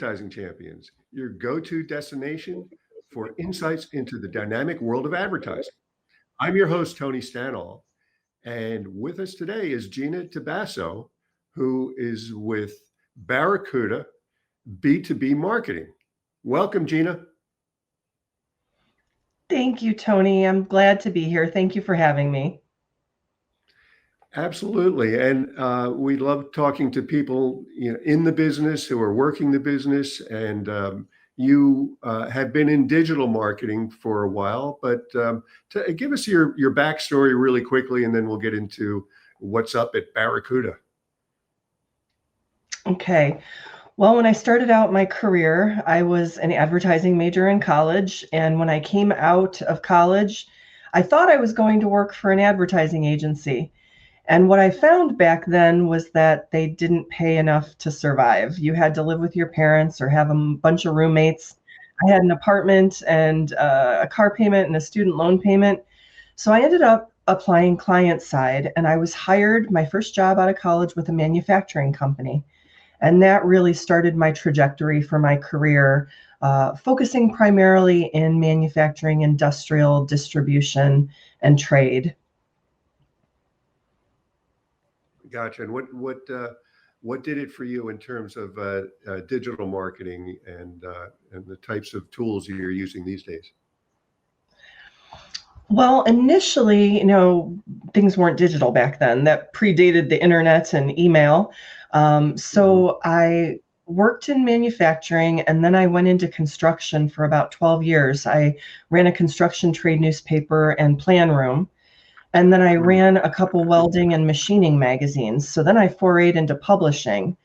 Advertising Champions, your go-to destination for insights into the dynamic world of advertising. I'm your host, Tony Stanol, and with us today is Gina Tabasso, who is with Barracuda B2B Marketing. Welcome, Gina. Thank you, Tony. I'm glad to be here. Thank you for having me. Absolutely. And we love talking to people in the business who are working the business. And you have been in digital marketing for a while, but to give us your backstory really quickly, and then we'll get into what's up at Barracuda. Okay. Well, when I started out my career, I was an advertising major in college. And when I came out of college, I thought I was going to work for an advertising agency. And what I found back then was that they didn't pay enough to survive. You had to live with your parents or have a bunch of roommates. I had an apartment and a car payment and a student loan payment. So I ended up applying client side, and I was hired my first job out of college with a manufacturing company. And that really started my trajectory for my career, focusing primarily in manufacturing, industrial, distribution, and trade. Gotcha. And what did it for you in terms of digital marketing and the types of tools you're using these days? Well, initially, things weren't digital back then. That predated the internet and email. So I worked in manufacturing, and then I went into construction for about 12 years. I ran a construction trade newspaper and plan room. And then I ran a couple welding and machining magazines. So then I forayed into publishing.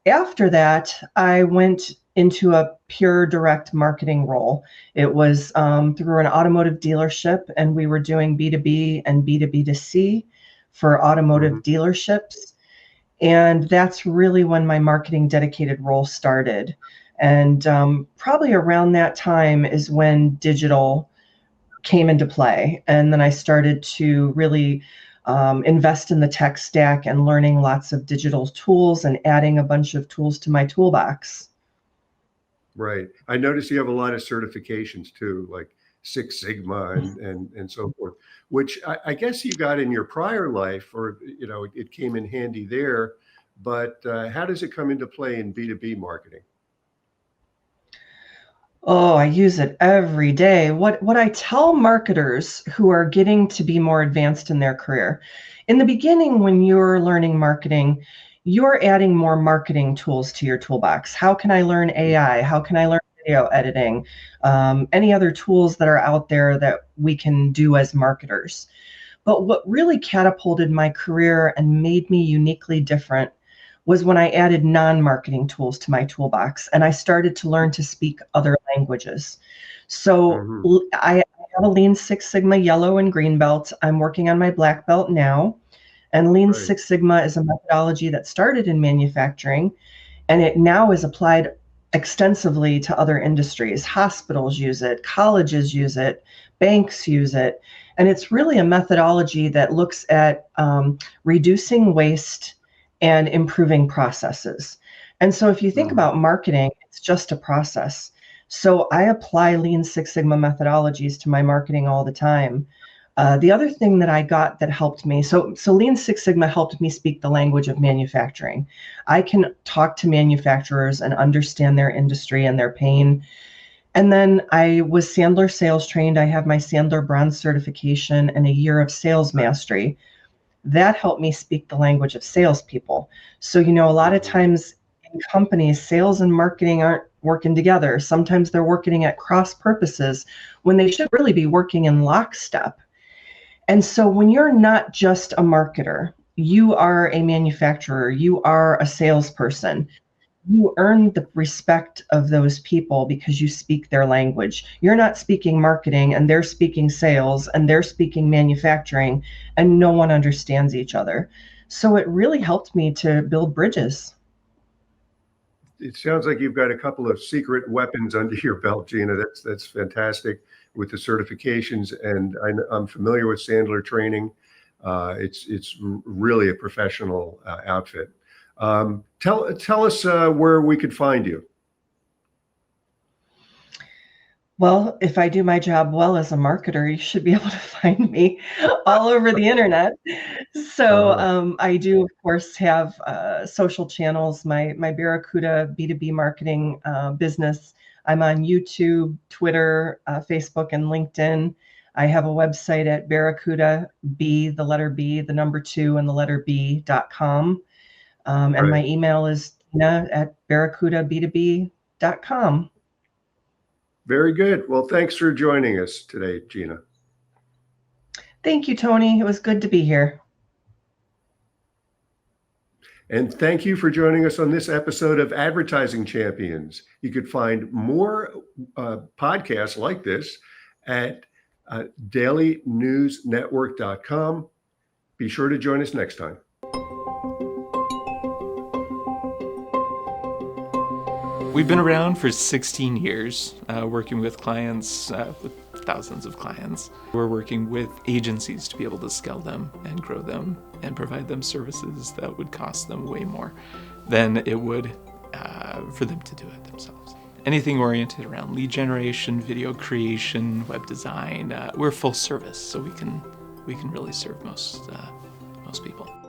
After that, I went into a pure direct marketing role. It was through an automotive dealership, and we were doing B2B and B2B2C for automotive dealerships. And that's really when my marketing dedicated role started. And probably around that time is when digital came into play. And then I started to really invest in the tech stack and learning lots of digital tools and adding a bunch of tools to my toolbox. Right. I noticed you have a lot of certifications too, like Six Sigma and so forth, which I guess you got in your prior life, or, it came in handy there. But how does it come into play in B2B marketing? Oh, I use it every day. What I tell marketers who are getting to be more advanced in their career, in the beginning, when you're learning marketing, you're adding more marketing tools to your toolbox. How can I learn AI? How can I learn video editing? Any other tools that are out there that we can do as marketers. But what really catapulted my career and made me uniquely different was when I added non-marketing tools to my toolbox, and I started to learn to speak other languages. So I have a Lean Six Sigma yellow and green belt. I'm working on my black belt now. And Lean Six Sigma is a methodology that started in manufacturing, and it now is applied extensively to other industries. Hospitals use it, colleges use it, banks use it. And it's really a methodology that looks at reducing waste and improving processes. And so if you think about marketing, it's just a process. So I apply Lean Six Sigma methodologies to my marketing all the time. The other thing that I got that helped me, so Lean Six Sigma helped me speak the language of manufacturing. I can talk to manufacturers and understand their industry and their pain. And then I was Sandler sales trained. I have my Sandler Bronze certification and a year of sales mastery. That helped me speak the language of salespeople. So, a lot of times in companies, sales and marketing aren't working together. Sometimes they're working at cross purposes when they should really be working in lockstep. And so when you're not just a marketer, you are a manufacturer, you are a salesperson, you earn the respect of those people because you speak their language. You're not speaking marketing and they're speaking sales and they're speaking manufacturing, and no one understands each other. So it really helped me to build bridges. It sounds like you've got a couple of secret weapons under your belt, Gina. That's fantastic with the certifications, and I'm familiar with Sandler training. It's really a professional outfit. Tell us where we could find you. Well, if I do my job well as a marketer, you should be able to find me all over the internet. So Uh, I do, of course, have social channels. My Barracuda B2B marketing business. I'm on YouTube, Twitter, Facebook, and LinkedIn. I have a website at Barracuda B, the letter B, the number 2, and the letter B.com. And right. my email is Gina at barracudab2b.com. Very good. Well, thanks for joining us today, Gina. Thank you, Tony. It was good to be here. And thank you for joining us on this episode of Advertising Champions. You could find more podcasts like this at dailynewsnetwork.com. Be sure to join us next time. We've been around for 16 years, working with clients, with thousands of clients. We're working with agencies to be able to scale them and grow them and provide them services that would cost them way more than it would for them to do it themselves. Anything oriented around lead generation, video creation, web design, we're full service, so we can really serve most people.